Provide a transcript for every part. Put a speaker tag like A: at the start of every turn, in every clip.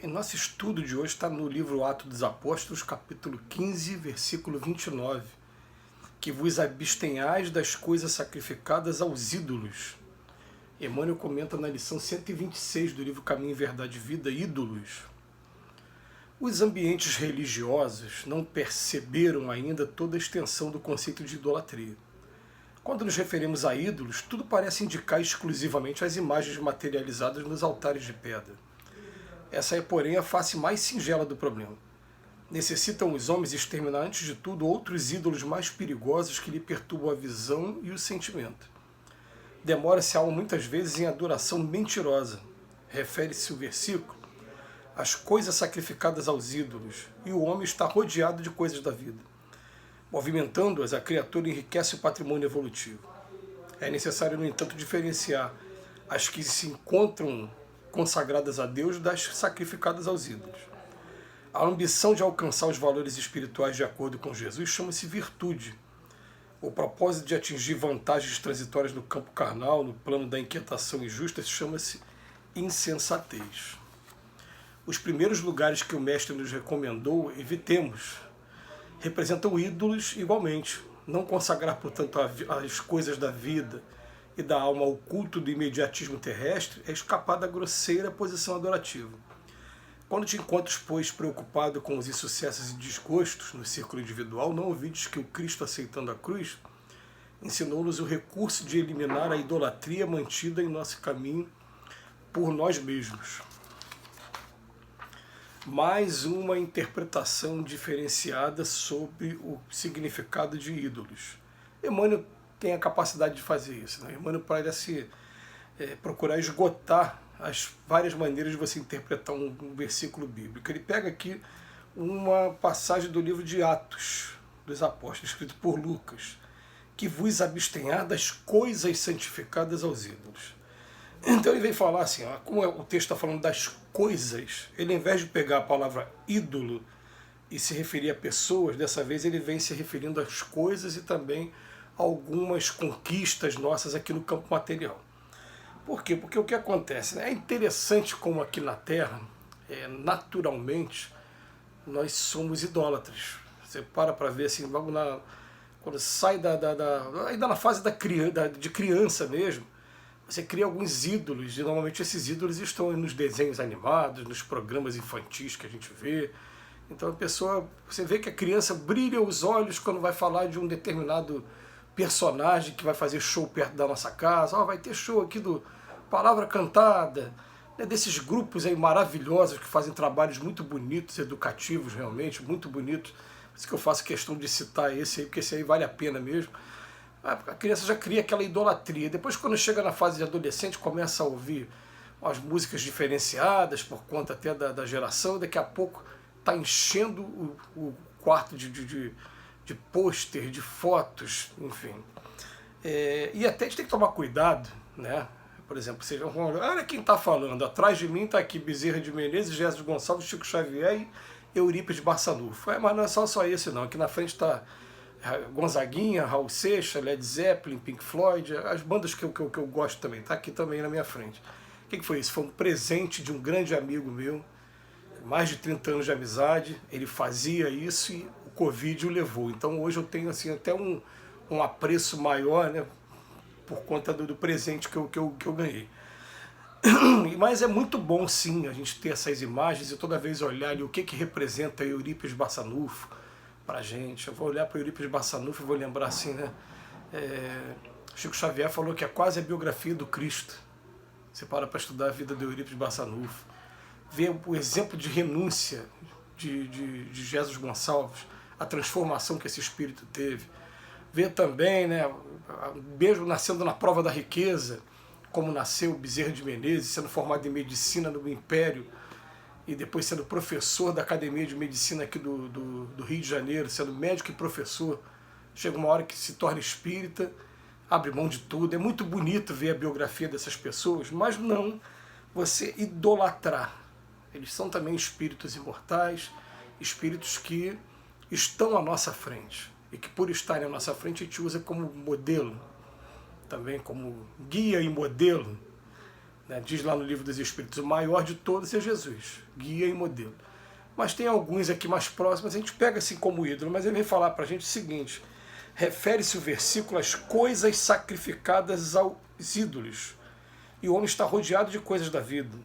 A: Bem, nosso estudo de hoje está no livro Atos dos Apóstolos, capítulo 15, versículo 29, que vos abstenhais das coisas sacrificadas aos ídolos. Emmanuel comenta na lição 126 do livro Caminho, Verdade e Vida, Ídolos. Os ambientes religiosos não perceberam ainda toda a extensão do conceito de idolatria. Quando nos referimos a ídolos, tudo parece indicar exclusivamente as imagens materializadas nos altares de pedra. Essa é, porém, a face mais singela do problema. Necessitam os homens exterminar, antes de tudo, outros ídolos mais perigosos que lhe perturbam a visão e o sentimento. Demora-se a alma muitas vezes em adoração mentirosa. Refere-se o versículo às coisas sacrificadas aos ídolos, e o homem está rodeado de coisas da vida. Movimentando-as, a criatura enriquece o patrimônio evolutivo. É necessário, no entanto, diferenciar as que se encontram consagradas a Deus das sacrificadas aos ídolos. A ambição de alcançar os valores espirituais de acordo com Jesus chama-se virtude. O propósito de atingir vantagens transitórias no campo carnal, no plano da inquietação injusta, chama-se insensatez. Os primeiros lugares que o Mestre nos recomendou, evitemos, representam ídolos igualmente. Não consagrar, portanto, as coisas da vida e da alma ao culto do imediatismo terrestre é escapar da grosseira posição adorativa. Quando te encontras, pois, preocupado com os insucessos e desgostos no círculo individual, não ouvides que o Cristo, aceitando a cruz, ensinou-nos o recurso de eliminar a idolatria mantida em nosso caminho por nós mesmos. Mais uma interpretação diferenciada sobre o significado de ídolos. Emmanuel tem a capacidade de fazer isso. Né? Emmanuel parece procurar esgotar as várias maneiras de você interpretar um versículo bíblico. Ele pega aqui uma passagem do livro de Atos dos Apóstolos, escrito por Lucas, que vos abstenhar das coisas santificadas aos ídolos. Então ele vem falar assim, ó, como o texto está falando das coisas, ele, ao invés de pegar a palavra ídolo e se referir a pessoas, dessa vez ele vem se referindo às coisas e também a algumas conquistas nossas aqui no campo material. Por quê? Porque o que acontece? Né? É interessante como aqui na Terra, naturalmente, nós somos idólatras. Você para ver assim, logo quando sai ainda na fase de criança mesmo, você cria alguns ídolos, e normalmente esses ídolos estão nos desenhos animados, nos programas infantis que a gente vê. Então a pessoa, você vê que a criança brilha os olhos quando vai falar de um determinado personagem que vai fazer show perto da nossa casa. Vai ter show aqui do Palavra Cantada, né, desses grupos aí maravilhosos que fazem trabalhos muito bonitos, educativos realmente, muito bonitos. Por isso que eu faço questão de citar esse aí, porque esse aí vale a pena mesmo. A criança já cria aquela idolatria. Depois, quando chega na fase de adolescente, começa a ouvir umas músicas diferenciadas, por conta até da geração, e daqui a pouco está enchendo o quarto de pôster, de fotos, enfim. E até a gente tem que tomar cuidado, né? Por exemplo, vocês vão olhar, olha quem está falando, atrás de mim está aqui Bezerra de Menezes, Jesus Gonçalves, Chico Xavier e Eurípides Barçanufo. Mas não é só esse não, aqui na frente está Gonzaguinha, Raul Seixas, Led Zeppelin, Pink Floyd, as bandas que eu gosto também, está aqui também na minha frente. O que foi isso? Foi um presente de um grande amigo meu, mais de 30 anos de amizade, ele fazia isso e o Covid o levou. Então hoje eu tenho assim, até um apreço maior, né, por conta do presente que eu ganhei. Mas é muito bom sim a gente ter essas imagens e toda vez olhar ali o que representa Eurípides Barçanufo pra gente. Eu vou olhar para Eurípides Barçanufo e vou lembrar assim, né? Chico Xavier falou que é quase a biografia do Cristo. Você para estudar a vida de Eurípides Barçanufo, ver o exemplo de renúncia de Jesus Gonçalves, a transformação que esse espírito teve, ver também, né, mesmo nascendo na prova da riqueza, como nasceu Bezerra de Menezes, sendo formado em medicina no Império, e depois sendo professor da Academia de Medicina aqui do Rio de Janeiro, sendo médico e professor. Chega uma hora que se torna espírita, abre mão de tudo. É muito bonito ver a biografia dessas pessoas, mas não você idolatrar. Eles são também espíritos imortais, espíritos que estão à nossa frente, e que por estarem à nossa frente a gente usa como modelo, também como guia e modelo, né? Diz lá no Livro dos Espíritos, o maior de todos é Jesus, guia e modelo. Mas tem alguns aqui mais próximos, a gente pega assim como ídolo, mas ele vem falar para a gente o seguinte: refere-se o versículo às coisas sacrificadas aos ídolos. E o homem está rodeado de coisas da vida.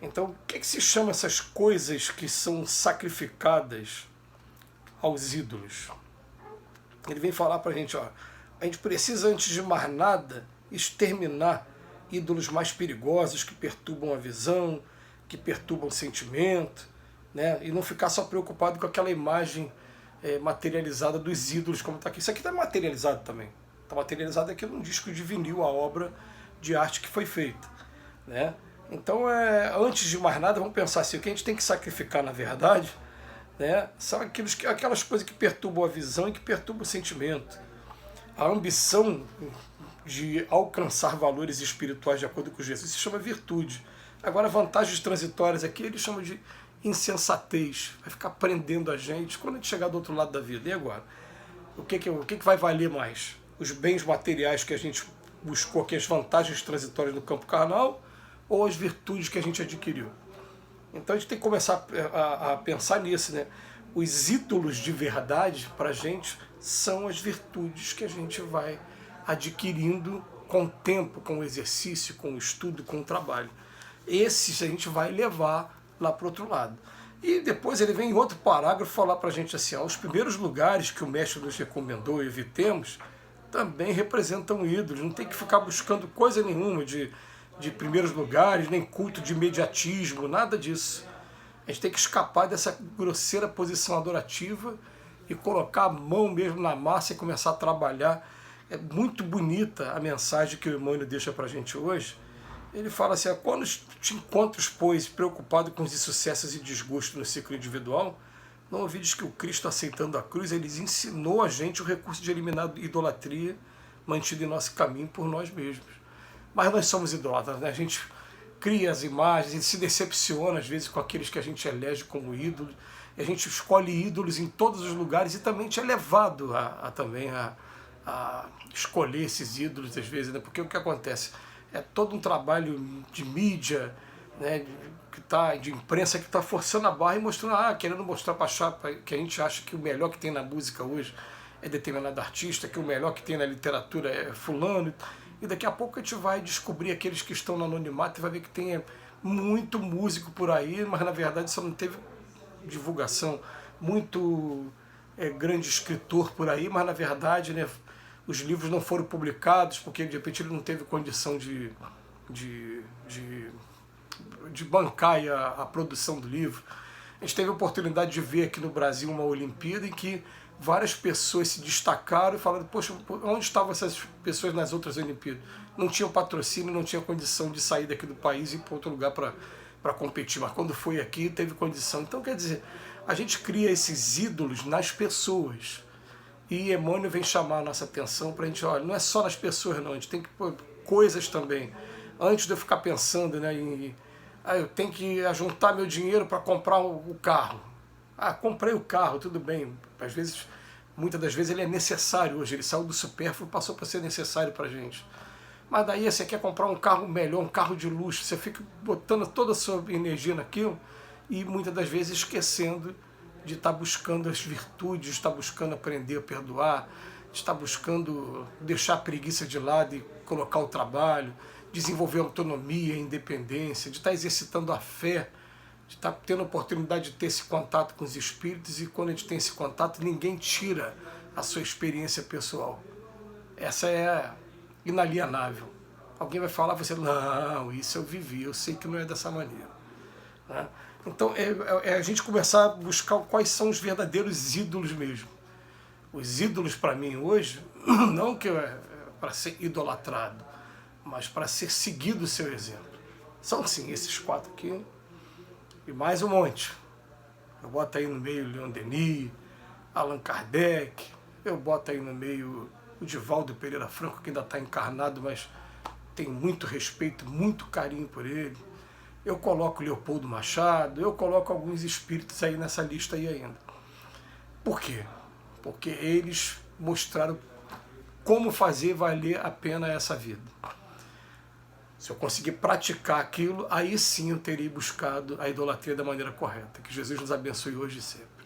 A: Então, o que se chama essas coisas que são sacrificadas aos ídolos? Ele vem falar para a gente, ó, a gente precisa, antes de mais nada, exterminar ídolos mais perigosos que perturbam a visão, que perturbam o sentimento, né? E não ficar só preocupado com aquela imagem materializada dos ídolos, como está aqui. Isso aqui está materializado também. Está materializado aqui num disco de vinil, a obra de arte que foi feita, né? Então, antes de mais nada, vamos pensar assim, o que a gente tem que sacrificar, na verdade, né, são aquelas coisas que perturbam a visão e que perturbam o sentimento. A ambição de alcançar valores espirituais de acordo com Jesus se chama virtude. Agora, vantagens transitórias aqui, ele chama de insensatez. Vai ficar prendendo a gente quando a gente chegar do outro lado da vida. E agora? O que vai valer mais? Os bens materiais que a gente buscou aqui, as vantagens transitórias no campo carnal, ou as virtudes que a gente adquiriu? Então a gente tem que começar a pensar nisso, né? Os ídolos de verdade, para a gente, são as virtudes que a gente vai adquirindo com o tempo, com o exercício, com o estudo, com o trabalho. Esses a gente vai levar lá para o outro lado. E depois ele vem em outro parágrafo falar para a gente assim, ó, os primeiros lugares que o mestre nos recomendou e evitemos também representam ídolos. Não tem que ficar buscando coisa nenhuma de primeiros lugares, nem culto de imediatismo, nada disso. A gente tem que escapar dessa grosseira posição adorativa e colocar a mão mesmo na massa e começar a trabalhar. É muito bonita a mensagem que o Emmanuel deixa para a gente hoje. Ele fala assim, quando te encontras, pois, preocupado com os insucessos e desgostos no ciclo individual, não ouvides que o Cristo, aceitando a cruz, ele ensinou a gente o recurso de eliminar a idolatria mantida em nosso caminho por nós mesmos. Mas nós somos idólatras, né? A gente cria as imagens, a gente se decepciona às vezes com aqueles que a gente elege como ídolos, e a gente escolhe ídolos em todos os lugares e também a gente é levado também a escolher esses ídolos às vezes, né? Porque o que acontece? É todo um trabalho de mídia, né, de imprensa que está forçando a barra e mostrando, querendo mostrar para que a gente acha que o melhor que tem na música hoje é determinado artista, que o melhor que tem na literatura é fulano. E daqui a pouco a gente vai descobrir aqueles que estão no anonimato e vai ver que tem muito músico por aí, mas na verdade só não teve divulgação. Muito grande escritor por aí, mas na verdade, né, os livros não foram publicados porque de repente ele não teve condição de bancar a produção do livro. A gente teve a oportunidade de ver aqui no Brasil uma Olimpíada em que várias pessoas se destacaram e falaram, poxa, onde estavam essas pessoas nas outras Olimpíadas? Não tinham patrocínio, não tinham condição de sair daqui do país e ir para outro lugar para competir, mas quando foi aqui teve condição. Então, quer dizer, a gente cria esses ídolos nas pessoas. E Emmanuel vem chamar a nossa atenção para a gente, olha, não é só nas pessoas não, a gente tem que pôr coisas também. Antes de eu ficar pensando, né, eu tenho que juntar meu dinheiro para comprar o carro. Comprei o carro, tudo bem. Às vezes, muitas das vezes ele é necessário hoje, ele saiu do supérfluo e passou para ser necessário para a gente. Mas daí você quer comprar um carro melhor, um carro de luxo, você fica botando toda a sua energia naquilo e muitas das vezes esquecendo de estar buscando as virtudes, de estar buscando aprender a perdoar, de estar buscando deixar a preguiça de lado e colocar o trabalho, desenvolver autonomia, independência, de estar exercitando a fé, de estar tendo a oportunidade de ter esse contato com os espíritos, e quando a gente tem esse contato, ninguém tira a sua experiência pessoal. Essa é inalienável. Alguém vai falar, você, não, isso eu vivi, eu sei que não é dessa maneira. Né? Então, é a gente começar a buscar quais são os verdadeiros ídolos mesmo. Os ídolos para mim hoje, não que para ser idolatrado, mas para ser seguido o seu exemplo. São sim esses 4 aqui, e mais um monte. Eu boto aí no meio Leon Denis, Allan Kardec, eu boto aí no meio o Divaldo Pereira Franco, que ainda está encarnado, mas tem muito respeito, muito carinho por ele. Eu coloco Leopoldo Machado, eu coloco alguns espíritos aí nessa lista aí ainda. Por quê? Porque eles mostraram como fazer valer a pena essa vida. Se eu conseguir praticar aquilo, aí sim eu teria buscado a idolatria da maneira correta. Que Jesus nos abençoe hoje e sempre.